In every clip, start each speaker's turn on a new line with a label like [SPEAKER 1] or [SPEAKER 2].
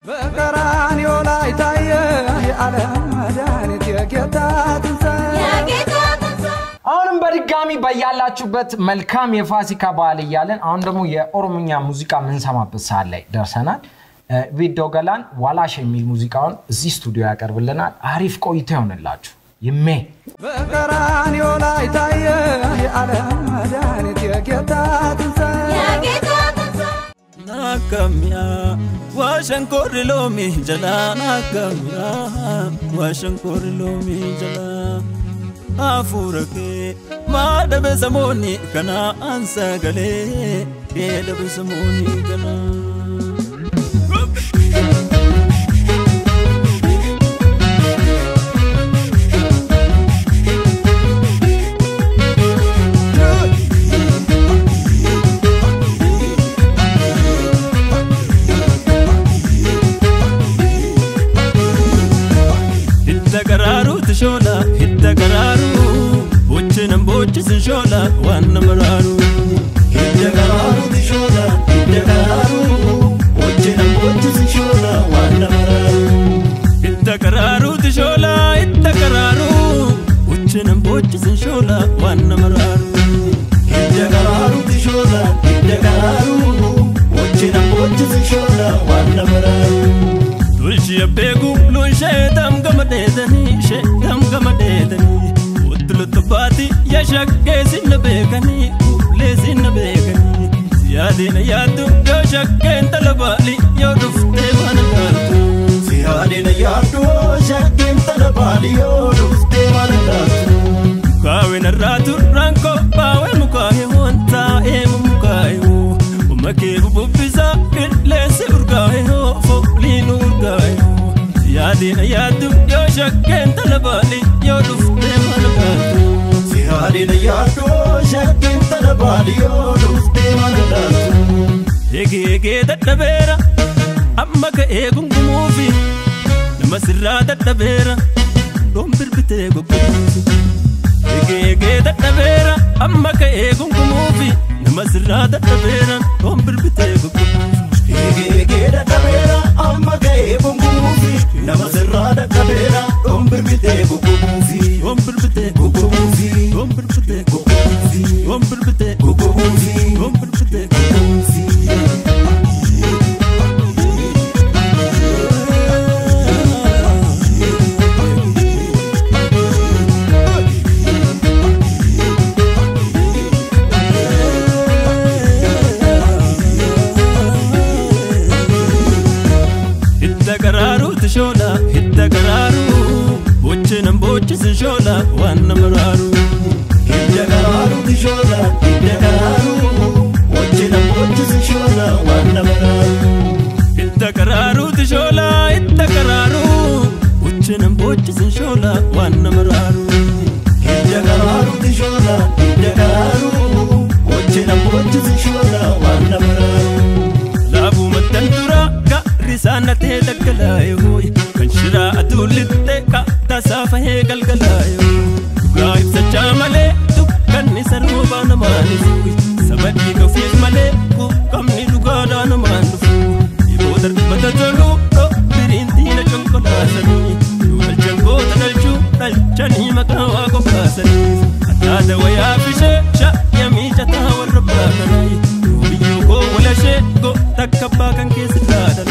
[SPEAKER 1] በቀራንዮ ላይ ታየ የዓለም መድኃኒት የጌታ ትንሣኤ አሁንም በድጋሚ በያላችሁበት መልካም የፋሲካ በዓል እያለን አሁን ደግሞ የኦሮምኛ ሙዚቃ ምንሰማበት ሰዓት ላይ ደርሰናል። ቪዲዮ ገላን ዋላሽ የሚል ሙዚቃውን እዚህ ስቱዲዮ ያቀርብልናል። አሪፍ ቆይታ ይሆንላችሁ። ይሜ በቀራንዮ ላይ ታየ የዓለም መድኃኒት የጌታ ትንሣኤ
[SPEAKER 2] nakamya washankor lomi jala nakamya washankor lomi jala afurake madabe samoni kana ansagale dedabe samoni kana shola hitta kararu bochenam bochis shola wanna mararu hitta kararu shola hitta kararu bochenam bochis shola wanna mararu hitta kararu shola hitta kararu bochenam bochis shola wanna mararu hitta kararu shola hitta kararu bochenam bochis shola wanna mararu tulshi abegu lunshe tam gamadedani shetam gamadedani utlu tabati yashakke sinbegani lesin begani ziyadina yadu yashakke talabali yodufte manatu ziyadina yadu yashakke talabali yodufte manatu kawena ratu ranko bawe mukahe honta mukahe umake bubbiza lesi urgahe fo linurgahe ziyadina yadu yashakke talabali yodufte manatu ziyadina yadu yashakke talabali yodufte manatu ege dadabera amma ka egungumufi namasirra dadabera dombirbite gokufi ege dadabera amma ka egungumufi namasirra dadabera dombirbite gokufi ege dadabera amma ka egungumufi namasirra dadabera dombirbite gokufi dombirbite gokufi dombirbite gokufi dombirbite gokufi dombirbite gokufi shola hitta kararu bochenam bochis shola wanna mararu hitta kararu shola hitta kararu bochenam bochis shola wanna mararu hitta kararu shola hitta kararu bochenam bochis shola wanna mararu hitta kararu shola hitta kararu bochenam bochis shola wanna mararu labu matantura risana te daggalayo kan shira atulitte ka tasafa he galgalayo gaib sacha male dukkan ni saruba na mani sabadi ko fi male ku kam ni lugada na manu ibodar batatolu to birinti na chonkola sani dal jango dalchu dal chani makawa ko pasani atada waya fishe sha yami chata warabakani biyo ko wala she ko takaba kan kesada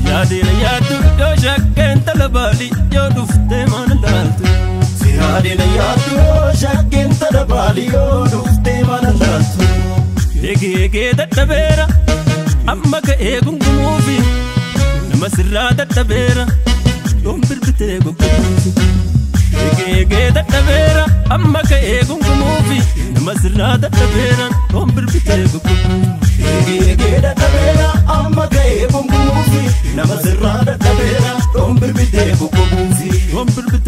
[SPEAKER 2] ziyadina yadu yashakke talabali yodufte manalatu ziyadina yadu yashakke talabali yodufte manalatu ege dadabera amma ka egungumufi namasirra dadabera dombirbite gokufi ege dadabera amma ka egungumufi namasirra dadabera dombirbite gokufi ege dadabera amma ka egungumufi namasirra dadabera dombirbite gokufi dombirbite